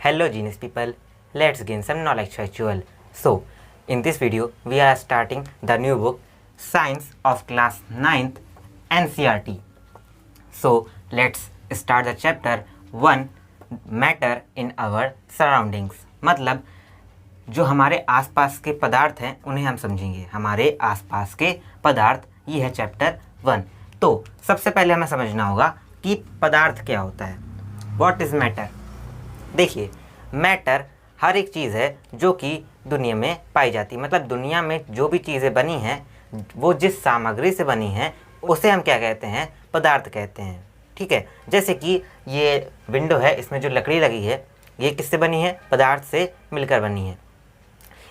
Hello genius people, let's gain some knowledge factual. So, in this video, we are starting the new book Science of Class 9th NCERT. So, let's start the chapter 1 Matter in our surroundings. मतलब जो हमारे आसपास के पदार्थ हैं उन्हें हम समझेंगे. हमारे आसपास के पदार्थ, ये है चैप्टर 1. तो सबसे पहले हमें समझना होगा कि पदार्थ क्या होता है. What is matter. देखिए, मैटर हर एक चीज़ है जो कि दुनिया में पाई जाती है. मतलब दुनिया में जो भी चीज़ें बनी हैं, वो जिस सामग्री से बनी हैं उसे हम क्या कहते हैं, पदार्थ कहते हैं. ठीक है. जैसे कि ये विंडो है, इसमें जो लकड़ी लगी है ये किससे बनी है, पदार्थ से मिलकर बनी है.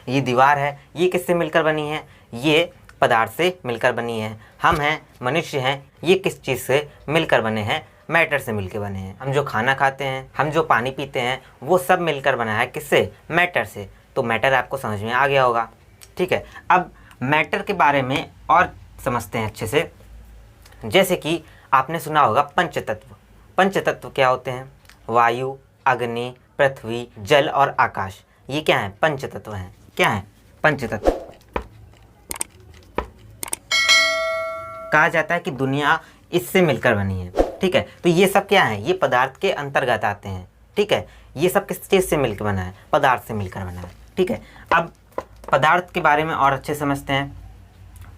ये दीवार है, ये किससे मिलकर बनी है, ये पदार्थ से मिलकर बनी है. हम हैं, मनुष्य हैं, ये किस चीज़ से मिलकर बने हैं, मैटर से मिलकर बने हैं. हम जो खाना खाते हैं, हम जो पानी पीते हैं, वो सब मिलकर बना है किससे, मैटर से. तो मैटर आपको समझ में आ गया होगा. ठीक है. अब मैटर के बारे में और समझते हैं अच्छे से. जैसे कि आपने सुना होगा पंचतत्व. पंचतत्व क्या होते हैं, वायु, अग्नि, पृथ्वी, जल और आकाश. ये क्या है, पंचतत्व हैं. क्या है, पंचतत्व. कहा जाता है कि दुनिया इससे मिलकर बनी है. ठीक है. तो ये सब क्या है, ये पदार्थ के अंतर्गत आते हैं. ठीक है. ये सब किस चीज़ से मिलकर बना है, पदार्थ से मिलकर बना है. ठीक है. अब पदार्थ के बारे में और अच्छे समझते हैं.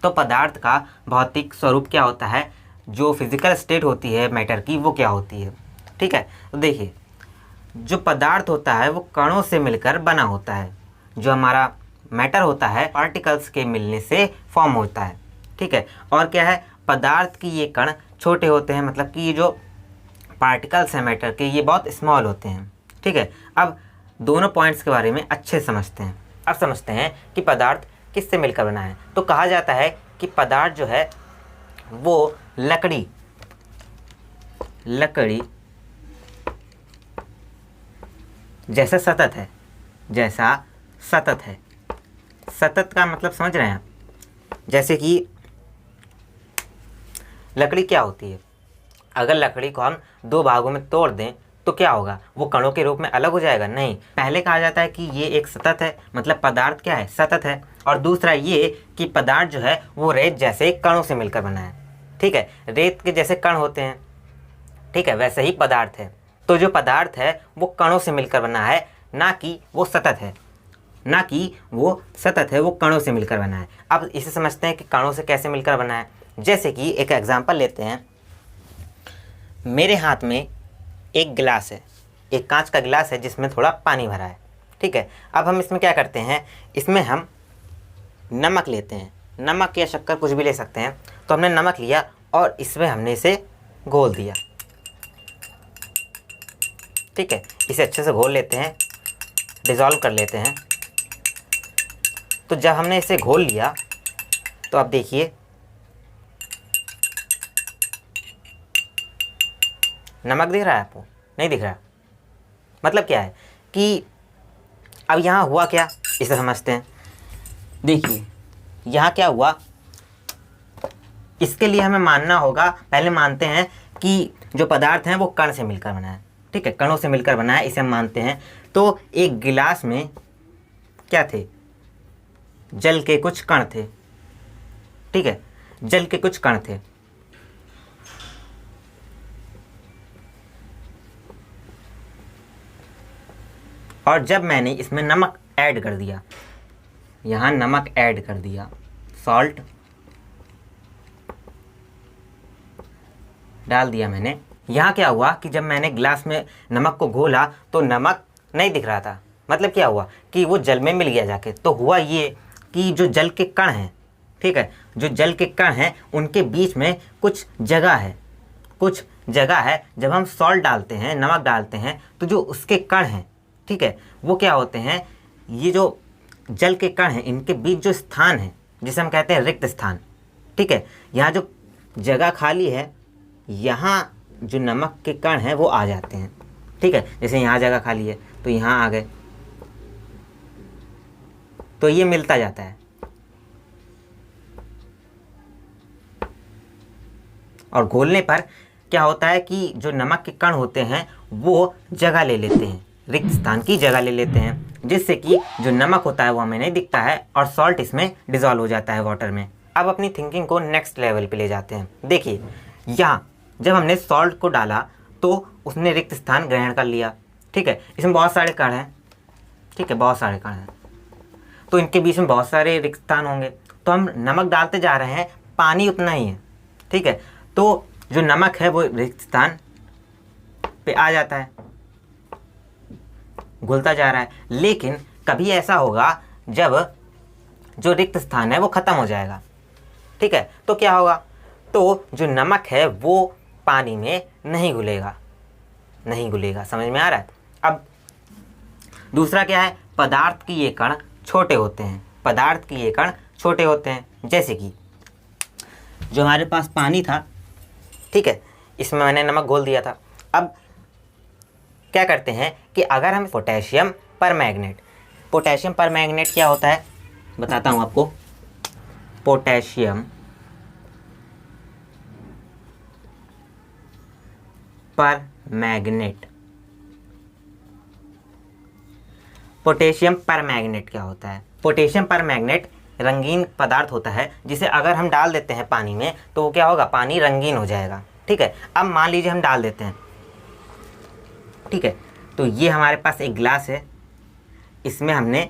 तो पदार्थ का भौतिक स्वरूप क्या होता है, जो फिजिकल स्टेट होती है मैटर की, वो क्या होती है. ठीक है. तो देखिए, जो पदार्थ होता है वो कणों से मिलकर बना होता है. जो हमारा मैटर होता है पार्टिकल्स के मिलने से फॉर्म होता है. ठीक है. और क्या है, पदार्थ की ये कण छोटे होते हैं. मतलब कि ये जो पार्टिकल्स हैं मैटर के, ये बहुत स्मॉल होते हैं. ठीक है. अब दोनों पॉइंट्स के बारे में अच्छे समझते हैं. अब समझते हैं कि पदार्थ किससे मिलकर बना है. तो कहा जाता है कि पदार्थ जो है वो लकड़ी जैसा सतत है. जैसा सतत है. सतत का मतलब समझ रहे हैं आप. जैसे कि लकड़ी क्या होती है, अगर लकड़ी को हम दो भागों में तोड़ दें तो क्या होगा, वो कणों के रूप में अलग हो जाएगा. नहीं, पहले कहा जाता है कि ये एक सतत है. मतलब पदार्थ क्या है, सतत है. और दूसरा ये कि पदार्थ जो है वो रेत जैसे कणों से मिलकर बना है. ठीक है. रेत के जैसे कण होते हैं, ठीक है, वैसे ही पदार्थ है. तो जो पदार्थ है वो कणों से मिलकर बना है, ना कि वो सतत है. ना कि वो सतत है, वो कणों से मिलकर बना है. अब इसे समझते हैं कि कणों से कैसे मिलकर बना है. जैसे कि एक एग्जांपल लेते हैं. मेरे हाथ में एक गिलास है, एक कांच का गिलास है जिसमें थोड़ा पानी भरा है. ठीक है. अब हम इसमें क्या करते हैं, इसमें हम नमक लेते हैं. नमक या शक्कर कुछ भी ले सकते हैं. तो हमने नमक लिया और इसमें हमने इसे घोल दिया. ठीक है. इसे अच्छे से घोल लेते हैं, डिज़ोल्व कर लेते हैं. तो जब हमने इसे घोल लिया तो अब देखिए, नमक दिख रहा है आपको, नहीं दिख रहा. मतलब क्या है कि अब यहाँ हुआ क्या, इसे समझते हैं. देखिए, यहाँ क्या हुआ, इसके लिए हमें मानना होगा, पहले मानते हैं कि जो पदार्थ हैं वो कण से मिलकर बना है. ठीक है, कणों से मिलकर बना है, इसे हम मानते हैं. तो एक गिलास में क्या थे, जल के कुछ कण थे. ठीक है, जल के कुछ कण थे. और जब मैंने इसमें नमक ऐड कर दिया, यहाँ नमक ऐड कर दिया, सॉल्ट डाल दिया मैंने. यहाँ क्या हुआ कि जब मैंने गिलास में नमक को घोला तो नमक नहीं दिख रहा था. मतलब क्या हुआ कि वो जल में मिल गया जाके. तो हुआ ये कि जो जल के कण हैं, ठीक है, जो जल के कण हैं उनके बीच में कुछ जगह है. कुछ जगह है. जब हम सॉल्ट डालते हैं, नमक डालते हैं, तो जो उसके कण हैं, ठीक है, वो क्या होते हैं, ये जो जल के कण हैं इनके बीच जो स्थान है जिसे हम कहते हैं रिक्त स्थान. ठीक है. यहाँ जो जगह खाली है, यहाँ जो नमक के कण हैं वो आ जाते हैं. ठीक है. जैसे यहाँ जगह खाली है तो यहाँ आ गए, तो ये मिलता जाता है. और घोलने पर क्या होता है कि जो नमक के कण होते हैं वो जगह ले लेते हैं, रिक्त स्थान की जगह ले लेते हैं, जिससे कि जो नमक होता है वो हमें नहीं दिखता है और सॉल्ट इसमें डिज़ोल्व हो जाता है वाटर में। अब अपनी थिंकिंग को नेक्स्ट लेवल पे ले जाते हैं। देखिए यहाँ जब हमने सॉल्ट को डाला तो उसने रिक्त स्थान ग्रहण कर लिया, ठीक है। इसमें बहुत सारे कण हैं, ठीक है, बहुत सारे कण हैं, तो इनके बीच में बहुत सारे रिक्त स्थान होंगे। तो हम नमक डालते जा रहे हैं, पानी उतना ही है, ठीक है। तो जो नमक है वो रिक्त स्थान पे आ जाता है, घुलता जा रहा है। लेकिन कभी ऐसा होगा जब जो रिक्त स्थान है वो ख़त्म हो जाएगा, ठीक है। तो क्या होगा, तो जो नमक है वो पानी में नहीं घुलेगा, नहीं घुलेगा। समझ में आ रहा है। अब दूसरा क्या है, पदार्थ की ये कण छोटे होते हैं, पदार्थ की ये कण छोटे होते हैं। जैसे कि जो हमारे पास पानी था, ठीक है, इसमें मैंने नमक घोल दिया था। अब क्या करते हैं कि अगर हम पोटेशियम परमैंगनेट, पोटेशियम परमैंगनेट क्या होता है बताता हूँ आपको। पोटेशियम परमैंगनेट, पोटेशियम परमैंगनेट क्या होता है। पोटेशियम परमैंगनेट रंगीन पदार्थ होता है, जिसे अगर हम डाल देते हैं पानी में तो वो क्या होगा, पानी रंगीन हो जाएगा, ठीक है। अब मान लीजिए हम डाल देते हैं, ठीक है, तो ये हमारे पास एक गिलास है, इसमें हमने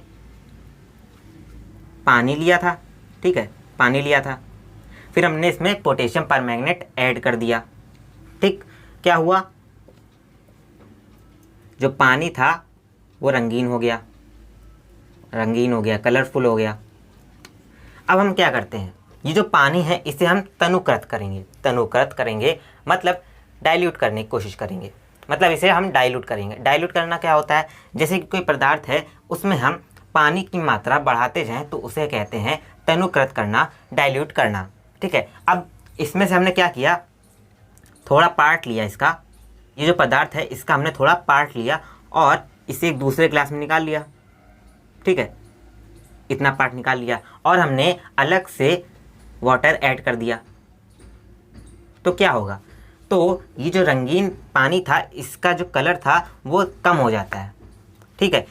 पानी लिया था, ठीक है, पानी लिया था, फिर हमने इसमें पोटेशियम परमैंगनेट ऐड कर दिया, ठीक। क्या हुआ, जो पानी था वो रंगीन हो गया, रंगीन हो गया, कलरफुल हो गया। अब हम क्या करते हैं, ये जो पानी है इसे हम तनुकृत करेंगे, तनुकृत करेंगे मतलब डाइल्यूट करने की कोशिश करेंगे, मतलब इसे हम डाइल्यूट करेंगे। डाइल्यूट करना क्या होता है, जैसे कि कोई पदार्थ है उसमें हम पानी की मात्रा बढ़ाते जाएं तो उसे कहते हैं तनुकृत करना, डाइल्यूट करना, ठीक है। अब इसमें से हमने क्या किया, थोड़ा पार्ट लिया इसका, ये जो पदार्थ है इसका हमने थोड़ा पार्ट लिया और इसे एक दूसरे ग्लास में निकाल लिया, ठीक है, इतना पार्ट निकाल लिया और हमने अलग से वाटर ऐड कर दिया। तो क्या होगा, तो ये जो रंगीन पानी था इसका जो कलर था वो कम हो जाता है, ठीक है,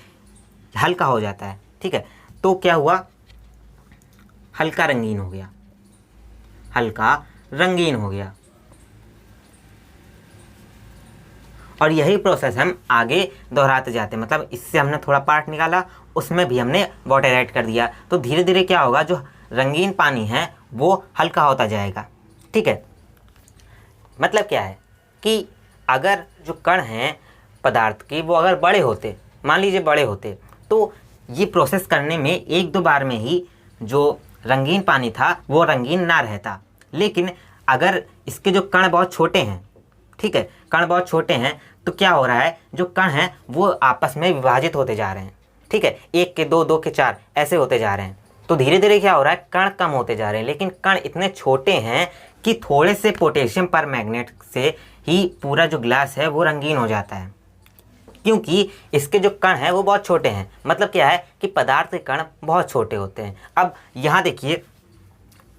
हल्का हो जाता है, ठीक है। तो क्या हुआ, हल्का रंगीन हो गया, हल्का रंगीन हो गया। और यही प्रोसेस हम आगे दोहराते जाते हैं, मतलब इससे हमने थोड़ा पार्ट निकाला, उसमें भी हमने वाटर ऐड कर दिया, तो धीरे धीरे क्या होगा, जो रंगीन पानी है वो हल्का होता जाएगा, ठीक है। मतलब क्या है कि अगर जो कण हैं पदार्थ के वो अगर बड़े होते, मान लीजिए बड़े होते, तो ये प्रोसेस करने में एक दो बार में ही जो रंगीन पानी था वो रंगीन ना रहता। लेकिन अगर इसके जो कण बहुत छोटे हैं, ठीक है, कण बहुत छोटे हैं, तो क्या हो रहा है, जो कण हैं वो आपस में विभाजित होते जा रहे हैं, ठीक है, एक के दो, दो के चार, ऐसे होते जा रहे हैं। तो धीरे धीरे क्या हो रहा है, कण कम होते जा रहे हैं, लेकिन कण इतने छोटे हैं कि थोड़े से पोटेशियम परमैंगनेट से ही पूरा जो ग्लास है वो रंगीन हो जाता है, क्योंकि इसके जो कण हैं वो बहुत छोटे हैं। मतलब क्या है कि पदार्थ के कण बहुत छोटे होते हैं। अब यहाँ देखिए,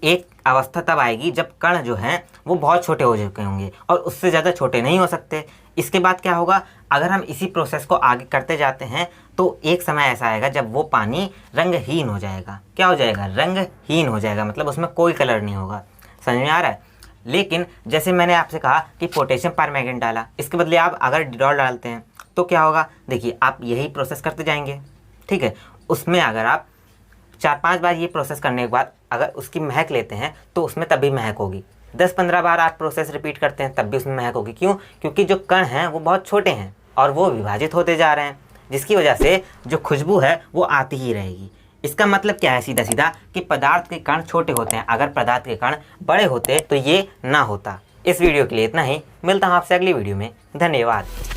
एक अवस्था तब आएगी जब कण जो हैं वो बहुत छोटे हो चुके होंगे और उससे ज़्यादा छोटे नहीं हो सकते। इसके बाद क्या होगा, अगर हम इसी प्रोसेस को आगे करते जाते हैं तो एक समय ऐसा आएगा जब वो पानी रंगहीन हो जाएगा। क्या हो जाएगा, रंगहीन हो जाएगा, मतलब उसमें कोई कलर नहीं होगा। समझ में आ रहा है। लेकिन जैसे मैंने आपसे कहा कि पोटेशियम परमैंगनेट डाला, इसके बदले आप अगर डिटॉल डालते हैं तो क्या होगा, देखिए आप यही प्रोसेस करते जाएंगे, ठीक है। उसमें अगर आप 4-5 बार ये प्रोसेस करने के बाद अगर उसकी महक लेते हैं तो उसमें तभी महक होगी। 10-15 बार आप प्रोसेस रिपीट करते हैं तब भी उसमें महक होगी। क्यों, क्योंकि जो कण हैं वो बहुत छोटे हैं और वो विभाजित होते जा रहे हैं, जिसकी वजह से जो खुशबू है वो आती ही रहेगी। इसका मतलब क्या है, सीधा सीधा कि पदार्थ के कण छोटे होते हैं, अगर पदार्थ के कण बड़े होते तो ये ना होता। इस वीडियो के लिए इतना ही, मिलता हूँ आपसे अगली वीडियो में। धन्यवाद।